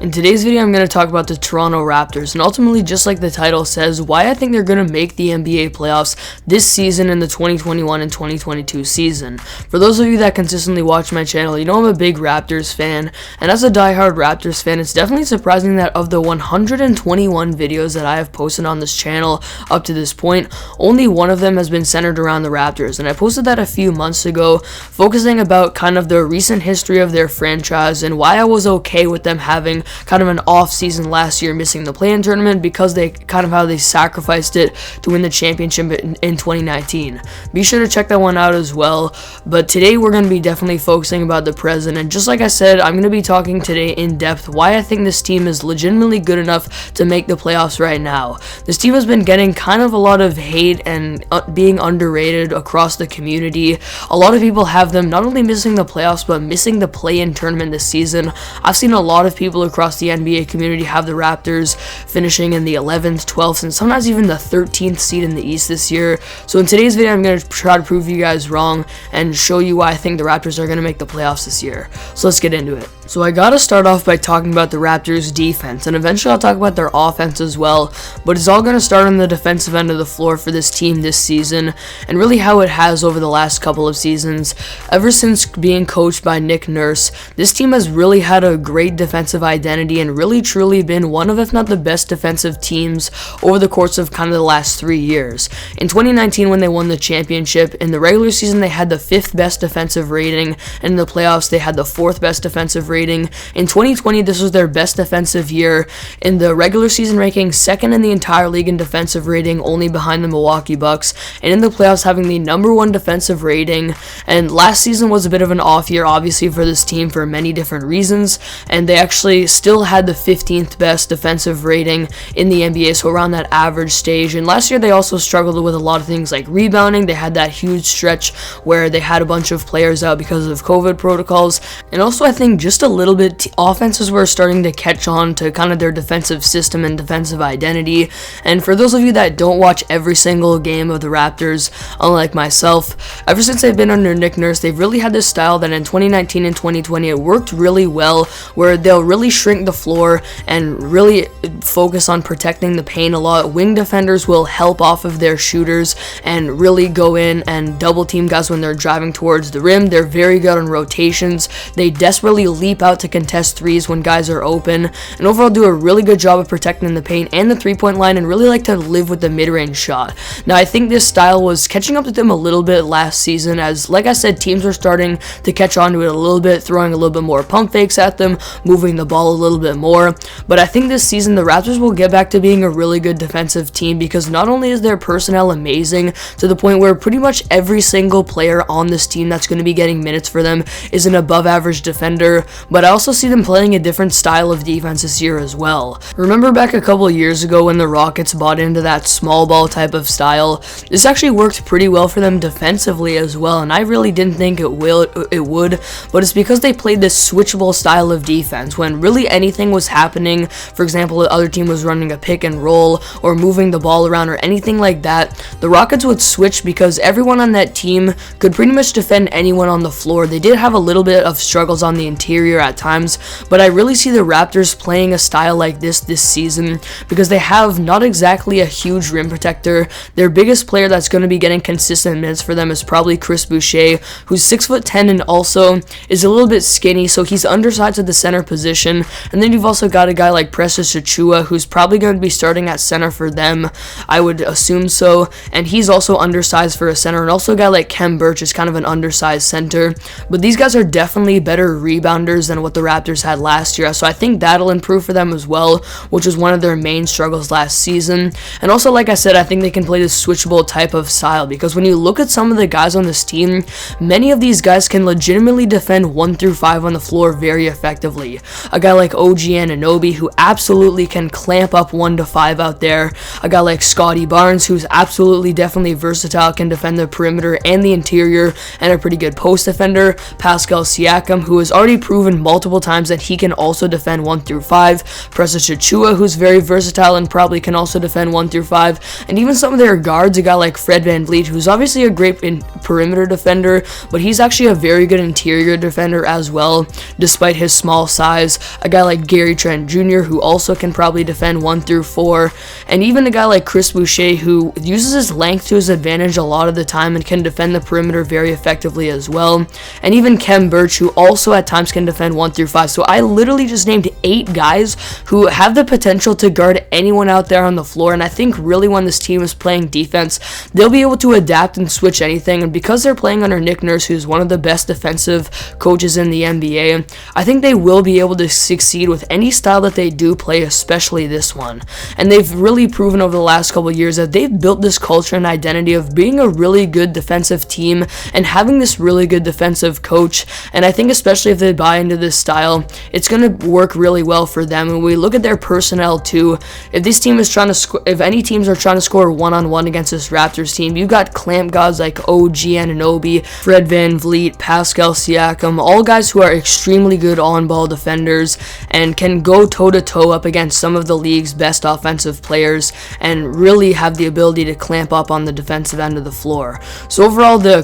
In today's video, I'm going to talk about the Toronto Raptors, and ultimately, just like the title says, why I think they're going to make the NBA playoffs this season in the 2021 and 2022 season. For those of you that consistently watch my channel, you know I'm a big Raptors fan, and as a diehard Raptors fan, it's definitely surprising that of the 121 videos that I have posted on this channel up to this point, only one of them has been centered around the Raptors, and I posted that a few months ago, focusing about kind of the recent history of their franchise and why I was okay with them having kind of an off season last year, missing the play-in tournament because they kind of how they sacrificed it to win the championship in 2019. Be sure to check that one out as well. But today we're going to be definitely focusing about the present, and just like I said, I'm going to be talking today in depth why I think this team is legitimately good enough to make the playoffs right now. This team has been getting kind of a lot of hate and being underrated across the community. A lot of people have them not only missing the playoffs but missing the play-in tournament this season. I've seen a lot of people across the NBA community have the Raptors finishing in the 11th, 12th, and sometimes even the 13th seed in the East this year. So in today's video, I'm going to try to prove you guys wrong and show you why I think the Raptors are going to make the playoffs this year. So let's get into it. So I gotta start off by talking about the Raptors' defense, and eventually I'll talk about their offense as well, but it's all going to start on the defensive end of the floor for this team this season, and really how it has over the last couple of seasons. Ever since being coached by Nick Nurse, this team has really had a great defensive identity and really truly been one of, if not the best defensive teams over the course of kind of the last 3 years. In 2019, when they won the championship, in the regular season they had the 5th best defensive rating, and in the playoffs they had the 4th best defensive rating. In 2020, this was their best defensive year. In the regular season ranking, 2nd in the entire league in defensive rating, only behind the Milwaukee Bucks, and in the playoffs having the #1 defensive rating. And last season was a bit of an off year, obviously, for this team for many different reasons, and they actually still had the 15th best defensive rating in the NBA, so around that average stage. And last year they also struggled with a lot of things like rebounding. They had that huge stretch where they had a bunch of players out because of COVID protocols, and also I think just a little bit offenses were starting to catch on to kind of their defensive system and defensive identity. And for those of you that don't watch every single game of the Raptors, unlike myself, ever since they've been under Nick Nurse, they've really had this style that in 2019 and 2020 it worked really well, where they'll really shrink the floor and really focus on protecting the paint a lot. Wing defenders will help off of their shooters and really go in and double team guys when they're driving towards the rim. They're very good on rotations. They desperately leap out to contest threes when guys are open, and overall do a really good job of protecting the paint and the three-point line, and really like to live with the mid-range shot. Now I think this style was catching up to them a little bit last season, as like I said, teams were starting to catch on to it a little bit, throwing a little bit more pump fakes at them, moving the ball a little bit more. But I think this season the Raptors will get back to being a really good defensive team, because not only is their personnel amazing to the point where pretty much every single player on this team that's going to be getting minutes for them is an above average defender, but I also see them playing a different style of defense this year as well. Remember back a couple years ago when the Rockets bought into that small ball type of style? This actually worked pretty well for them defensively as well, and I really didn't think it would, but it's because they played this switchable style of defense. When really anything was happening, for example, the other team was running a pick and roll or moving the ball around or anything like that, the Rockets would switch because everyone on that team could pretty much defend anyone on the floor. They did have a little bit of struggles on the interior at times, but I really see the Raptors playing a style like this season because they have not exactly a huge rim protector. Their biggest player that's going to be getting consistent minutes for them is probably Chris Boucher, who's 6'10" and also is a little bit skinny, so he's undersized at the center position. And then you've also got a guy like Precious Achiuwa, who's probably going to be starting at center for them, I would assume so, and he's also undersized for a center. And also a guy like Khem Birch is kind of an undersized center, but these guys are definitely better rebounders than what the Raptors had last year, so I think that'll improve for them as well, which was one of their main struggles last season. And also, like I said, I think they can play this switchable type of style, because when you look at some of the guys on this team, many of these guys can legitimately defend 1 through 5 on the floor very effectively. A guy like OG Anunoby, who absolutely can clamp up 1 to 5 out there. A guy like Scotty Barnes, who's absolutely definitely versatile, can defend the perimeter and the interior, and a pretty good post defender. Pascal Siakam, who has already proven proven multiple times that he can also defend 1 through 5. Precious Achiuwa, who's very versatile and probably can also defend 1 through 5. And even some of their guards, a guy like Fred VanVleet, who's obviously a great perimeter defender, but he's actually a very good interior defender as well, despite his small size. A guy like Gary Trent Jr., who also can probably defend 1 through 4. And even a guy like Chris Boucher, who uses his length to his advantage a lot of the time and can defend the perimeter very effectively as well. And even Khem Birch, who also at times can defend 1 through 5. So I literally just named 8 guys who have the potential to guard anyone out there on the floor, and I think really when this team is playing defense, they'll be able to adapt and switch anything. And because they're playing under Nick Nurse, who's one of the best defensive coaches in the NBA, I think they will be able to succeed with any style that they do play, especially this one. And they've really proven over the last couple of years that they've built this culture and identity of being a really good defensive team and having this really good defensive coach. And I think especially if they buy into this style, it's going to work really well for them. And we look at their personnel too. If this team is trying to if any teams are trying to score one-on-one against this Raptors team, you've got clamp guys like OG Anunoby, Fred VanVleet, Pascal Siakam, all guys who are extremely good on-ball defenders and can go toe-to-toe up against some of the league's best offensive players and really have the ability to clamp up on the defensive end of the floor. So overall, the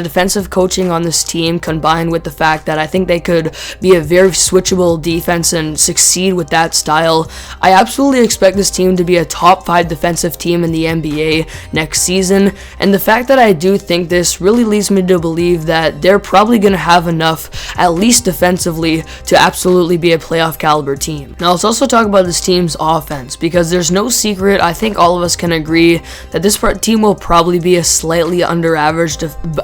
defensive coaching on this team, combined with the fact that I think they could be a very switchable defense and succeed with that style, I absolutely expect this team to be a top 5 defensive team in the NBA next season. And the fact that I do think this really leads me to believe that they're probably going to have enough, at least defensively, to absolutely be a playoff caliber team. Now let's also talk about this team's offense, because there's no secret, I think all of us can agree that this team will probably be a slightly under average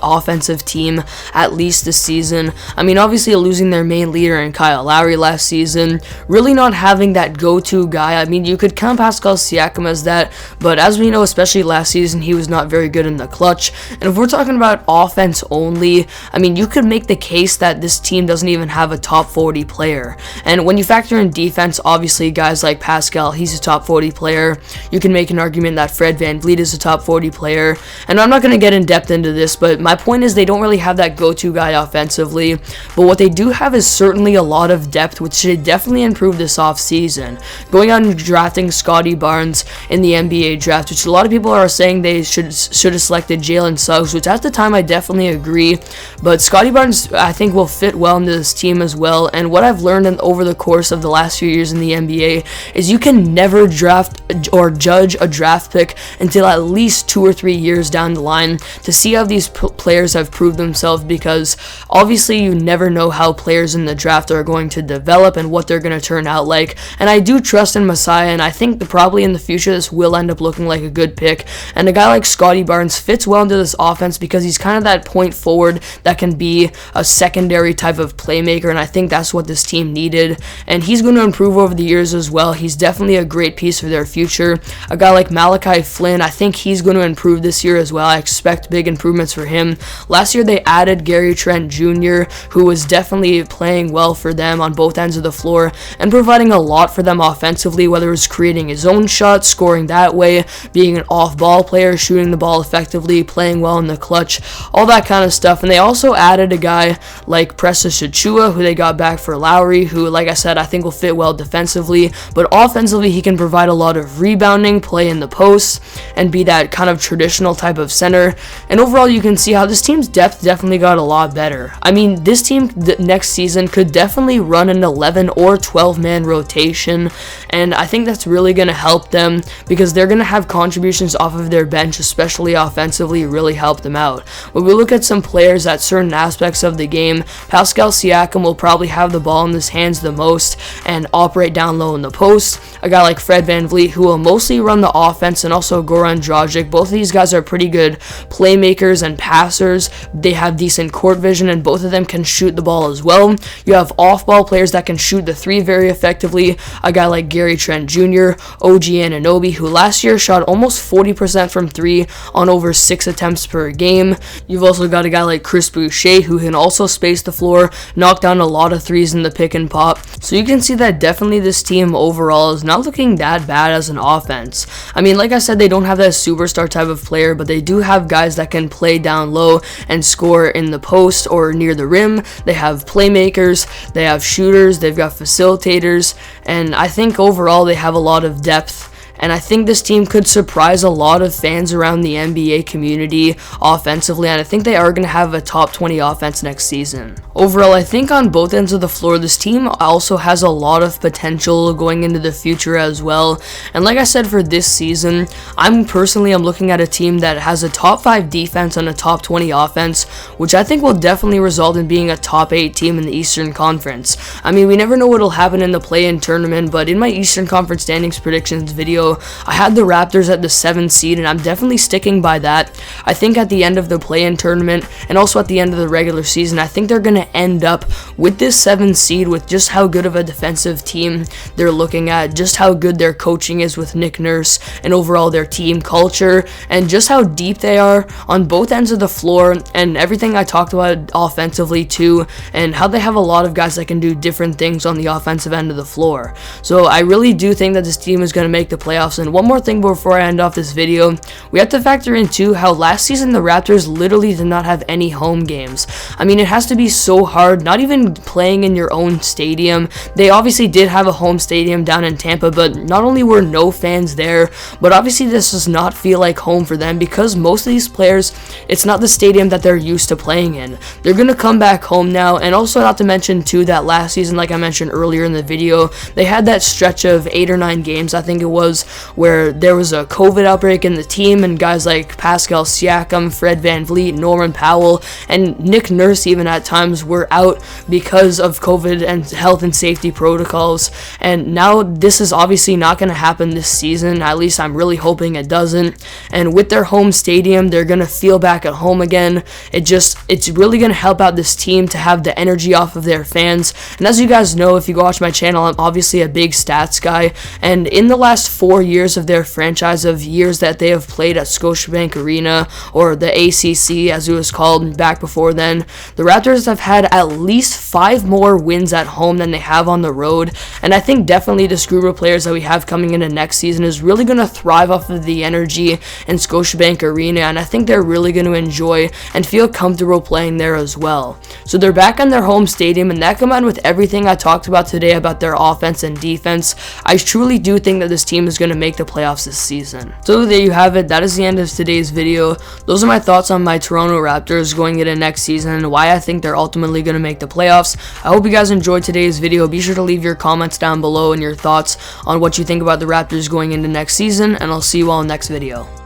offensive team, at least this season. I mean, obviously losing their main leader in Kyle Lowry last season, really not having that go-to guy. I mean, you could count Pascal Siakam as that, but as we know, especially last season, he was not very good in the clutch. And if we're talking about offense only, I mean, you could make the case that this team doesn't even have a top 40 player. And when you factor in defense, obviously guys like Pascal, he's a top 40 player. You can make an argument that Fred VanVleet is a top 40 player. And I'm not going to get in depth into this, but my point is they don't really have that go-to guy offensively. But what they do have is certainly a lot of depth, which should definitely improve this offseason. Going out and drafting Scottie Barnes in the NBA draft, which a lot of people are saying they should have selected Jalen Suggs, which at the time I definitely agree. But Scottie Barnes, I think, will fit well into this team as well. And what I've learned over the course of the last few years in the NBA is you can never draft or judge a draft pick until at least 2 or 3 years down the line to see how these players have proved themselves, because obviously you never know how players in the draft are going to develop and what they're going to turn out like. And I do trust in Messiah, and I think that probably in the future this will end up looking like a good pick. And a guy like Scottie Barnes fits well into this offense because he's kind of that point forward that can be a secondary type of playmaker, and I think that's what this team needed. And he's going to improve over the years as well. He's definitely a great piece for their future. A guy like Malachi Flynn, I think he's going to improve this year as well. I expect big improvements for him. Last year they added Gary Trent Jr., who was definitely playing well for them on both ends of the floor and providing a lot for them offensively, whether it was creating his own shot, scoring that way, being an off-ball player, shooting the ball effectively, playing well in the clutch, all that kind of stuff. And they also added a guy like Precious Achiuwa, who they got back for Lowry, who, like I said, I think will fit well defensively, but offensively he can provide a lot of rebounding, play in the post, and be that kind of traditional type of center. And overall, you can see how this team's depth definitely got a lot better. I mean, this team next season could definitely run an 11 or 12 man rotation, and I think that's really going to help them because they're going to have contributions off of their bench, especially offensively, really help them out. When we look at some players at certain aspects of the game, Pascal Siakam will probably have the ball in his hands the most and operate down low in the post. A guy like Fred VanVleet, who will mostly run the offense, and also Goran Dragic. Both of these guys are pretty good playmakers and passers. They have decent court vision, and both of them can shoot the ball as well. You have off-ball players that can shoot the three very effectively. A guy like Gary Trent Jr., OG Anunoby, who last year shot almost 40% from three on over 6 attempts per game. You've also got a guy like Chris Boucher, who can also space the floor, knock down a lot of threes in the pick and pop. So you can see that definitely this team overall is not looking that bad as an offense. I mean, like I said, they don't have that superstar type of player, but they do have guys that can play down low and score in the post or near the rim. They have playmakers playmakers, they have shooters, they've got facilitators, and I think overall they have a lot of depth. And I think this team could surprise a lot of fans around the NBA community offensively, and I think they are going to have a top 20 offense next season. Overall, I think on both ends of the floor, this team also has a lot of potential going into the future as well. And like I said, for this season, I'm looking at a team that has a top 5 defense and a top 20 offense, which I think will definitely result in being a top 8 team in the Eastern Conference. I mean, we never know what will happen in the play-in tournament, but in my Eastern Conference standings predictions video, I had the Raptors at the 7th seed, and I'm definitely sticking by that. I think at the end of the play-in tournament and also at the end of the regular season, I think they're going to end up with this 7th seed with just how good of a defensive team they're looking at, just how good their coaching is with Nick Nurse, and overall their team culture, and just how deep they are on both ends of the floor, and everything I talked about offensively too, and how they have a lot of guys that can do different things on the offensive end of the floor. So I really do think that this team is going to make the playoffs. And one more thing before I end off this video, we have to factor in too how last season the Raptors literally did not have any home games. I mean, it has to be so hard, not even playing in your own stadium. They obviously did have a home stadium down in Tampa, but not only were no fans there, but obviously this does not feel like home for them because most of these players, it's not the stadium that they're used to playing in. They're going to come back home now, and also not to mention too that last season, like I mentioned earlier in the video, they had that stretch of 8 or 9 games, I think it was, where there was a COVID outbreak in the team, and guys like Pascal Siakam, Fred VanVleet, Norman Powell, and Nick Nurse even at times were out because of COVID and health and safety protocols. And now this is obviously not going to happen this season, at least I'm really hoping it doesn't. And with their home stadium, they're going to feel back at home again. It's really going to help out this team to have the energy off of their fans. And as you guys know, if you go watch my channel, I'm obviously a big stats guy, and in the last 4 years of their franchise, of years that they have played at Scotiabank Arena, or the ACC as it was called back before then, the Raptors have had at least 5 more wins at home than they have on the road. And I think definitely this group of players that we have coming into next season is really going to thrive off of the energy in Scotiabank Arena, and I think they're really going to enjoy and feel comfortable playing there as well. So they're back in their home stadium, and that combined with everything I talked about today about their offense and defense, I truly do think that this team is going to make the playoffs this season. So there you have it. That is the end of today's video. Those are my thoughts on my Toronto Raptors going into next season and why I think they're ultimately going to make the playoffs. I hope you guys enjoyed today's video. Be sure to leave your comments down below and your thoughts on what you think about the Raptors going into next season, and I'll see you all in the next video.